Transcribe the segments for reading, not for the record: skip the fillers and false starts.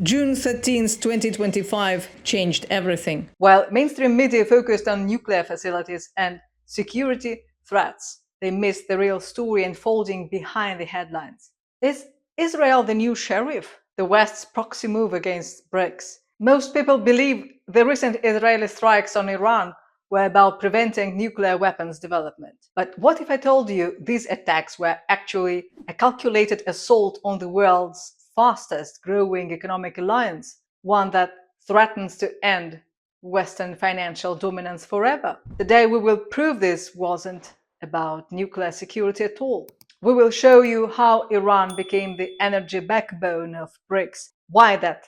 June 13th, 2025 changed everything. While mainstream media focused on nuclear facilities and security threats, they missed the real story unfolding behind the headlines. Is Israel the new sheriff? The West's proxy move against BRICS? Most people believe the recent Israeli strikes on Iran were about preventing nuclear weapons development. But what if I told you these attacks were actually a calculated assault on the world's fastest growing economic alliance, one that threatens to end Western financial dominance forever? Today we will prove this wasn't about nuclear security at all. We will show you how Iran became the energy backbone of BRICS, why that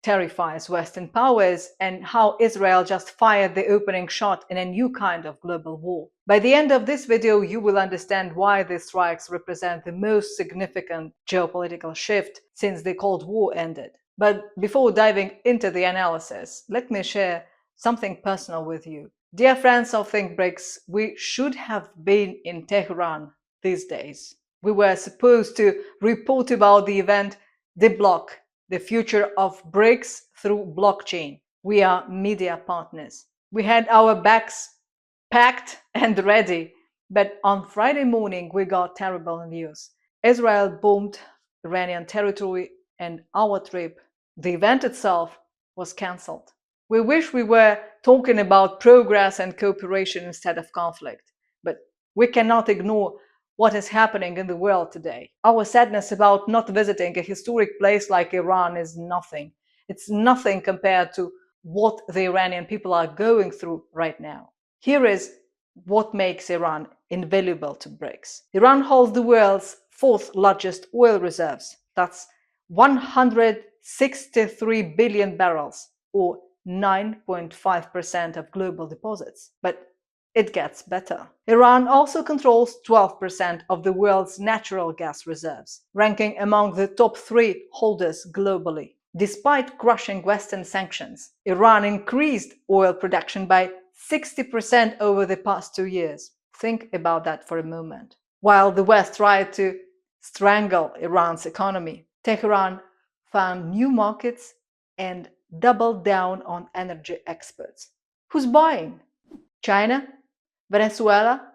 terrifies Western powers, and how Israel just fired the opening shot in a new kind of global war. By the end of this video, you will understand why these strikes represent the most significant geopolitical shift since the Cold War ended. But before diving into the analysis, let me share something personal with you. Dear friends of Think BRICS, we should have been in Tehran these days. We were supposed to report about the event Deblock, the future of BRICS through blockchain. We are media partners. We had our bags packed and ready, but on Friday morning we got terrible news. Israel bombed Iranian territory and our trip, the event itself, was cancelled. We wish we were talking about progress and cooperation instead of conflict, but we cannot ignore what is happening in the world today. Our sadness about not visiting a historic place like Iran is nothing. It's nothing compared to what the Iranian people are going through right now. Here is what makes Iran invaluable to BRICS. Iran holds the world's fourth largest oil reserves. That's 163 billion barrels, or 9.5% of global deposits. But it gets better. Iran also controls 12% of the world's natural gas reserves, ranking among the top 3 holders globally. Despite crushing Western sanctions, Iran increased oil production by 60% over the past 2 years. Think about that for a moment. While the West tried to strangle Iran's economy, Tehran found new markets and doubled down on energy exports. Who's buying? China, Venezuela,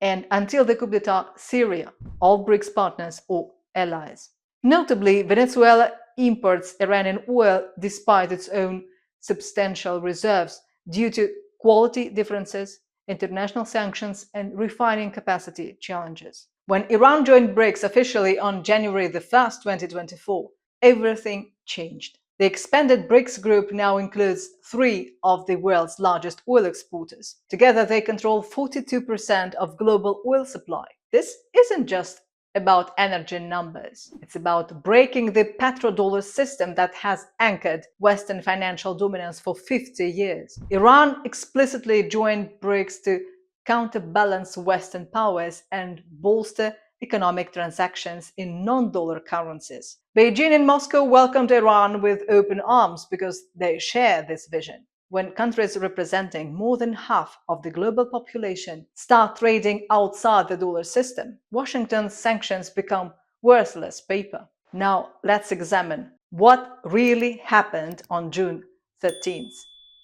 and until the coup d'etat, Syria, all BRICS partners or allies. Notably, Venezuela imports Iranian oil despite its own substantial reserves due to quality differences, international sanctions, and refining capacity challenges. When Iran joined BRICS officially on January 1st, 2024, everything changed. The expanded BRICS group now includes 3 of the world's largest oil exporters. Together, they control 42% of global oil supply. This isn't just about energy numbers. It's about breaking the petrodollar system that has anchored Western financial dominance for 50 years. Iran explicitly joined BRICS to counterbalance Western powers and bolster economic transactions in non-dollar currencies. Beijing and Moscow welcomed Iran with open arms because they share this vision. When countries representing more than half of the global population start trading outside the dollar system, Washington's sanctions become worthless paper. Now let's examine what really happened on June 13th.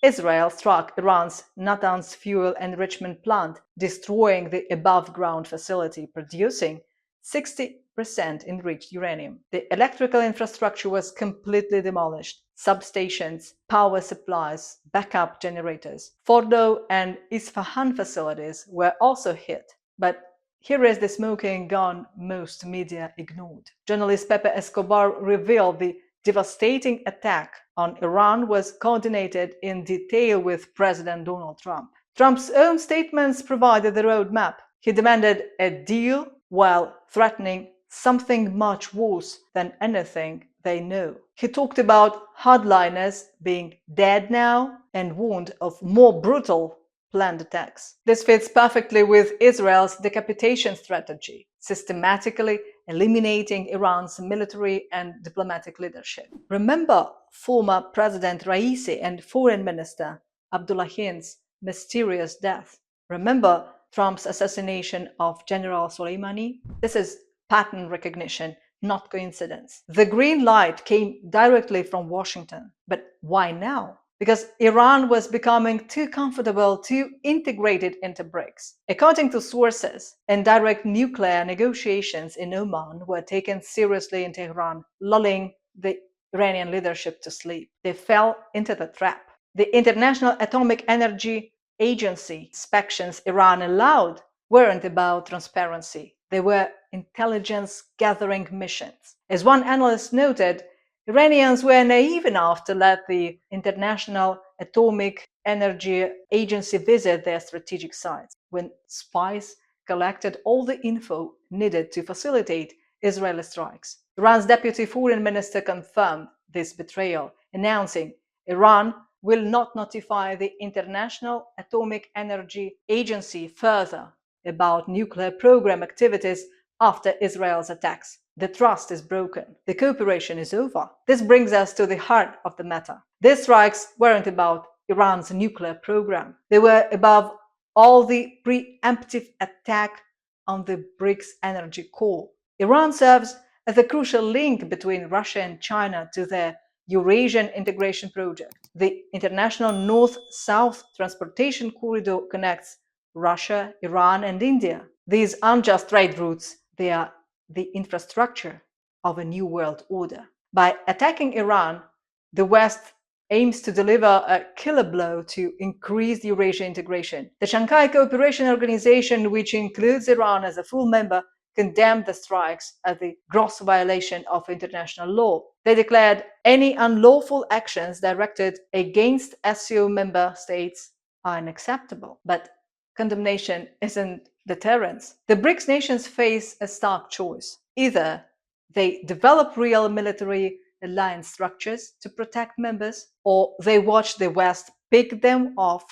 Israel struck Iran's Natanz fuel enrichment plant, destroying the above-ground facility producing 60% enriched uranium. The electrical infrastructure was completely demolished. Substations, power supplies, backup generators, Fordo and Isfahan facilities were also hit. But here is the smoking gun most media ignored. Journalist Pepe Escobar revealed the devastating attack on Iran was coordinated in detail with President Donald Trump. Trump's own statements provided the roadmap. He demanded a deal while threatening something much worse than anything they know. He talked about hardliners being dead now and warned of more brutal planned attacks. This fits perfectly with Israel's decapitation strategy, systematically eliminating Iran's military and diplomatic leadership. Remember former President Raisi and Foreign Minister Abdullahian's mysterious death. Remember Trump's assassination of General Soleimani? This is pattern recognition, not coincidence. The green light came directly from Washington. But why now? Because Iran was becoming too comfortable, too integrated into BRICS. According to sources, indirect nuclear negotiations in Oman were taken seriously in Tehran, lulling the Iranian leadership to sleep. They fell into the trap. The International Atomic Energy Agency inspections Iran allowed weren't about transparency. They were intelligence gathering missions. As one analyst noted, Iranians were naive enough to let the International Atomic Energy Agency visit their strategic sites when spies collected all the info needed to facilitate Israeli strikes. Iran's deputy foreign minister confirmed this betrayal, announcing Iran will not notify the International Atomic Energy Agency further about nuclear program activities after Israel's attacks. The trust is broken. The cooperation is over. This brings us to the heart of the matter. These strikes weren't about Iran's nuclear program. They were above all the preemptive attack on the BRICS energy core. Iran serves as a crucial link between Russia and China to their Eurasian Integration project. The international north-south transportation corridor connects Russia, Iran, and India. These aren't just trade routes, they are the infrastructure of a new world order. By attacking Iran, the West aims to deliver a killer blow to increase Eurasian integration. The Shanghai Cooperation Organization, which includes Iran as a full member, condemned the strikes as a gross violation of international law. They declared any unlawful actions directed against SCO member states are unacceptable. But condemnation isn't deterrence. The BRICS nations face a stark choice. Either they develop real military alliance structures to protect members, or they watch the West pick them off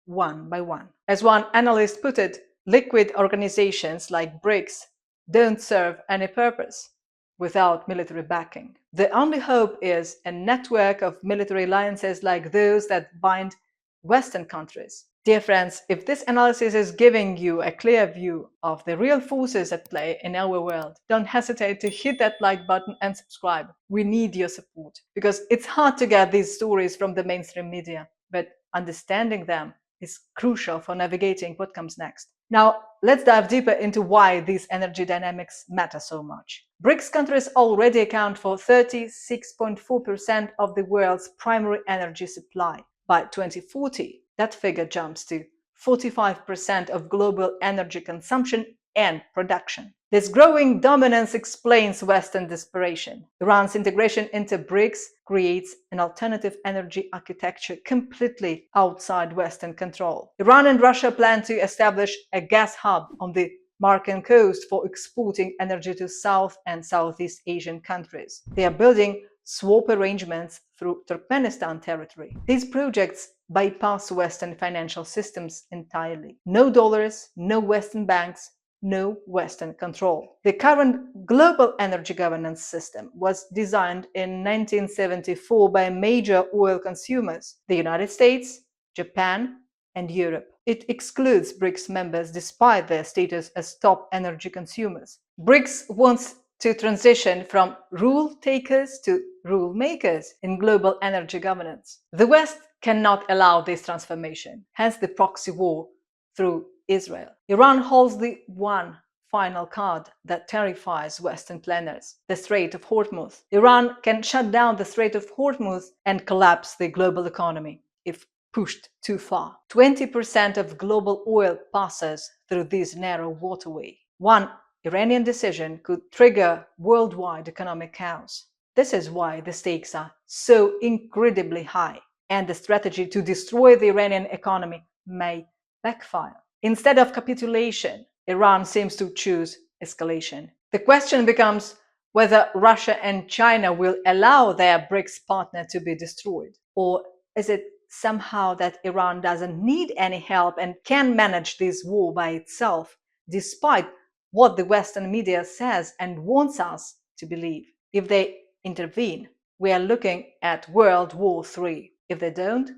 one by one. As one analyst put it, liquid organizations like BRICS don't serve any purpose without military backing. The only hope is a network of military alliances like those that bind Western countries. Dear friends, if this analysis is giving you a clear view of the real forces at play in our world, don't hesitate to hit that like button and subscribe. We need your support because it's hard to get these stories from the mainstream media, but understanding them is crucial for navigating what comes next. Now, let's dive deeper into why these energy dynamics matter so much. BRICS countries already account for 36.4% of the world's primary energy supply. By 2040, that figure jumps to 45% of global energy consumption and production. This growing dominance explains Western desperation. Iran's integration into BRICS creates an alternative energy architecture completely outside Western control. Iran and Russia plan to establish a gas hub on the Markan coast for exporting energy to South and Southeast Asian countries. They are building swap arrangements through Turkmenistan territory. These projects bypass Western financial systems entirely. No dollars, no Western banks, no Western control. The current global energy governance system was designed in 1974 by major oil consumers, the United States, Japan, and Europe. It excludes BRICS members despite their status as top energy consumers. BRICS wants to transition from rule takers to rule makers in global energy governance. The West cannot allow this transformation, hence the proxy war through Israel. Iran holds the one final card that terrifies Western planners, the Strait of Hormuz. Iran can shut down the Strait of Hormuz and collapse the global economy if pushed too far. 20% of global oil passes through this narrow waterway. One Iranian decision could trigger worldwide economic chaos. This is why the stakes are so incredibly high, and the strategy to destroy the Iranian economy may backfire. Instead of capitulation, Iran seems to choose escalation. The question becomes whether Russia and China will allow their BRICS partner to be destroyed, or is it somehow that Iran doesn't need any help and can manage this war by itself, despite what the Western media says and wants us to believe? If they intervene, we are looking at World War III. If they don't,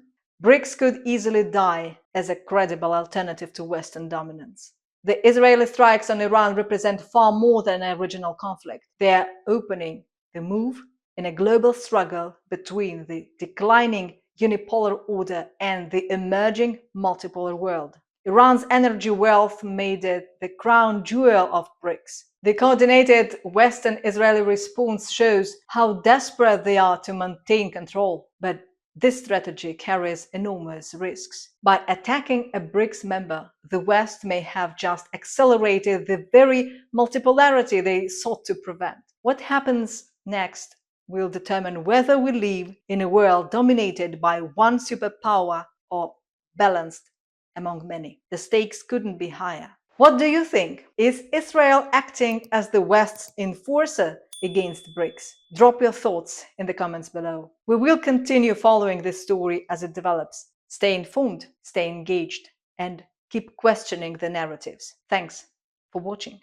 BRICS could easily die as a credible alternative to Western dominance. The Israeli strikes on Iran represent far more than a regional conflict. They are opening the move in a global struggle between the declining unipolar order and the emerging multipolar world. Iran's energy wealth made it the crown jewel of BRICS. The coordinated Western Israeli response shows how desperate they are to maintain control. But this strategy carries enormous risks. By attacking a BRICS member, the West may have just accelerated the very multipolarity they sought to prevent. What happens next will determine whether we live in a world dominated by one superpower or balanced among many. The stakes couldn't be higher. What do you think? Is Israel acting as the West's enforcer against BRICS? Drop your thoughts in the comments below. We will continue following this story as it develops. Stay informed, stay engaged, and keep questioning the narratives. Thanks for watching.